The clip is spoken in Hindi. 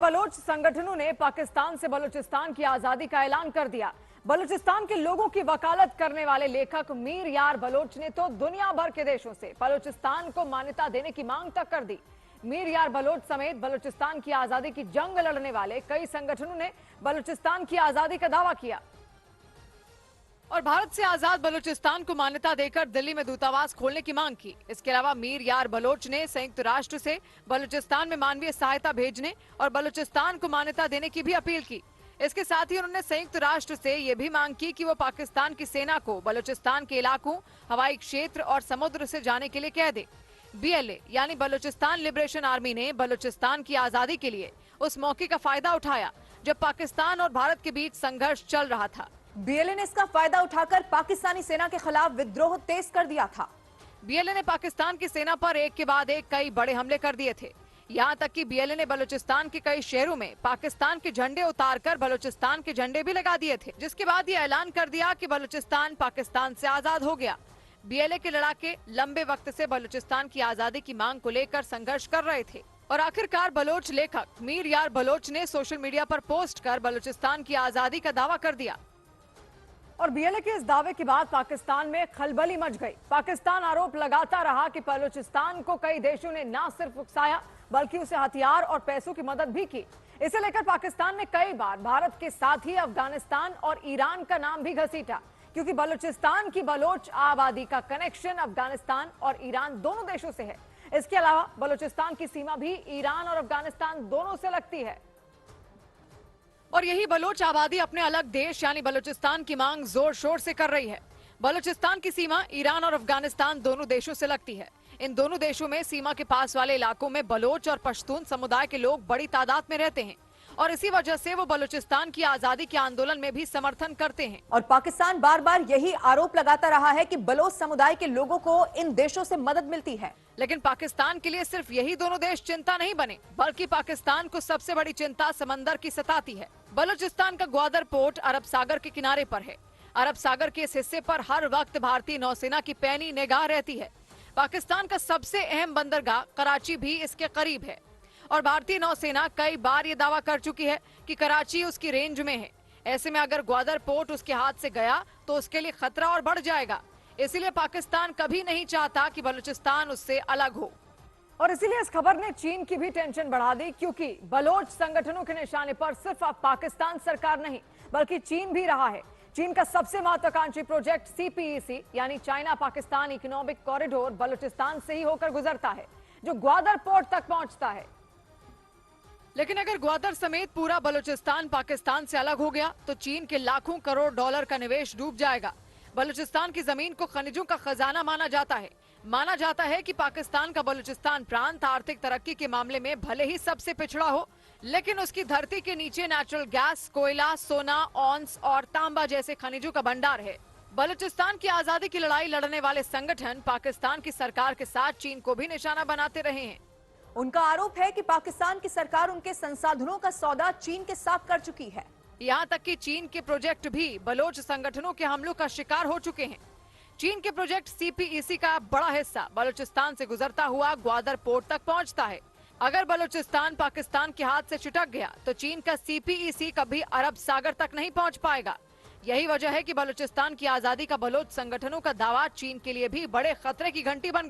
बलोच संगठनों ने पाकिस्तान से बलूचिस्तान की आजादी का ऐलान कर दिया। बलूचिस्तान के लोगों की वकालत करने वाले लेखक मीर यार बलोच ने तो दुनिया भर के देशों से बलूचिस्तान को मान्यता देने की मांग तक कर दी। मीर यार बलोच समेत बलूचिस्तान की आजादी की जंग लड़ने वाले कई संगठनों ने बलूचिस्तान की आजादी का दावा किया और भारत से आजाद बलूचिस्तान को मान्यता देकर दिल्ली में दूतावास खोलने की मांग की। इसके अलावा मीर यार बलोच ने संयुक्त राष्ट्र से बलूचिस्तान में मानवीय सहायता भेजने और बलूचिस्तान को मान्यता देने की भी अपील की। इसके साथ ही उन्होंने संयुक्त राष्ट्र से ये भी मांग की कि वो पाकिस्तान की सेना को बलूचिस्तान के इलाकों, हवाई क्षेत्र और समुद्र से जाने के लिए कह दे। बीएलए यानी बलूचिस्तान लिबरेशन आर्मी ने बलूचिस्तान की आजादी के लिए उस मौके का फायदा उठाया जब पाकिस्तान और भारत के बीच संघर्ष चल रहा था। बीएलए ने इसका फायदा उठाकर पाकिस्तानी सेना के खिलाफ विद्रोह तेज कर दिया था। बीएलए ने पाकिस्तान की सेना पर एक के बाद एक कई बड़े हमले कर दिए थे। यहाँ तक कि बीएलए ने बलूचिस्तान के कई शहरों में पाकिस्तान के झंडे उतारकर बलूचिस्तान के झंडे भी लगा दिए थे, जिसके बाद ये ऐलान कर दिया कि बलूचिस्तान पाकिस्तान से आजाद हो गया। बीएलए के लड़ाके लंबे वक्त से बलूचिस्तान की आजादी की मांग को लेकर संघर्ष कर रहे थे और आखिरकार बलोच लेखक मीर यार बलोच ने सोशल मीडिया पर पोस्ट कर बलूचिस्तान की आजादी का दावा कर दिया और बीएलए के इस दावे के बाद पाकिस्तान में खलबली मच गई। पाकिस्तान आरोप लगाता रहा कि बलूचिस्तान को कई देशों ने न सिर्फ उकसाया बल्कि उसे हथियार और पैसों की मदद भी की। इसे लेकर पाकिस्तान ने कई बार भारत के साथ ही अफगानिस्तान और ईरान का नाम भी घसीटा, क्योंकि बलूचिस्तान की बलोच आबादी का कनेक्शन अफगानिस्तान और ईरान दोनों देशों से है। इसके अलावा बलूचिस्तान की सीमा भी ईरान और अफगानिस्तान दोनों से लगती है और यही बलोच आबादी अपने अलग देश यानी बलूचिस्तान की मांग जोर शोर से कर रही है। बलूचिस्तान की सीमा ईरान और अफगानिस्तान दोनों देशों से लगती है। इन दोनों देशों में सीमा के पास वाले इलाकों में बलोच और पश्तून समुदाय के लोग बड़ी तादाद में रहते हैं और इसी वजह से वो बलूचिस्तान की आजादी के आंदोलन में भी समर्थन करते हैं। और पाकिस्तान बार बार यही आरोप लगाता रहा है कि बलोच समुदाय के लोगों को इन देशों से मदद मिलती है। लेकिन पाकिस्तान के लिए सिर्फ यही दोनों देश चिंता नहीं बने, बल्कि पाकिस्तान को सबसे बड़ी चिंता समंदर की सताती है। बलूचिस्तान का ग्वादर पोर्ट अरब सागर के किनारे पर है। अरब सागर के इस हिस्से पर हर वक्त भारतीय नौसेना की पैनी निगाह रहती है। पाकिस्तान का सबसे अहम बंदरगाह कराची भी इसके करीब है और भारतीय नौसेना कई बार ये दावा कर चुकी है कि कराची उसकी रेंज में है। ऐसे में अगर ग्वादर पोर्ट उसके हाथ से गया तो उसके लिए खतरा और बढ़ जाएगा। इसीलिए पाकिस्तान कभी नहीं चाहता कि बलूचिस्तान उससे अलग हो और इसीलिए इस खबर ने चीन की भी टेंशन बढ़ा दी, क्योंकि बलोच संगठनों के निशाने पर सिर्फ अब पाकिस्तान सरकार नहीं बल्कि चीन भी रहा है। चीन का सबसे महत्वाकांक्षी प्रोजेक्ट सीपीईसी यानी China Pakistan economic corridor Balochistan से ही होकर गुजरता है, जो ग्वादर पोर्ट तक पहुंचता है। लेकिन अगर ग्वादर समेत पूरा बलूचिस्तान पाकिस्तान से अलग हो गया तो चीन के लाखों करोड़ डॉलर का निवेश डूब जाएगा। बलूचिस्तान की जमीन को खनिजों का खजाना माना जाता है। माना जाता है कि पाकिस्तान का बलूचिस्तान प्रांत आर्थिक तरक्की के मामले में भले ही सबसे पिछड़ा हो, लेकिन उसकी धरती के नीचे नेचुरल गैस, कोयला, सोना, ऑन्स और तांबा जैसे खनिजों का भंडार है। बलूचिस्तान की आजादी की लड़ाई लड़ने वाले संगठन पाकिस्तान की सरकार के साथ चीन को भी निशाना बनाते रहे हैं। उनका आरोप है कि पाकिस्तान की सरकार उनके संसाधनों का सौदा चीन के साथ कर चुकी है। यहाँ तक कि चीन के प्रोजेक्ट भी बलोच संगठनों के हमलों का शिकार हो चुके हैं। चीन के प्रोजेक्ट सीपीईसी का बड़ा हिस्सा बलूचिस्तान से गुजरता हुआ ग्वादर पोर्ट तक पहुंचता है। अगर बलूचिस्तान पाकिस्तान के हाथ से छिटक गया तो चीन का सीपीईसी कभी अरब सागर तक नहीं पहुंच पाएगा। यही वजह है कि बलूचिस्तान की आजादी का बलोच संगठनों का दावा चीन के लिए भी बड़े खतरे की घंटी बन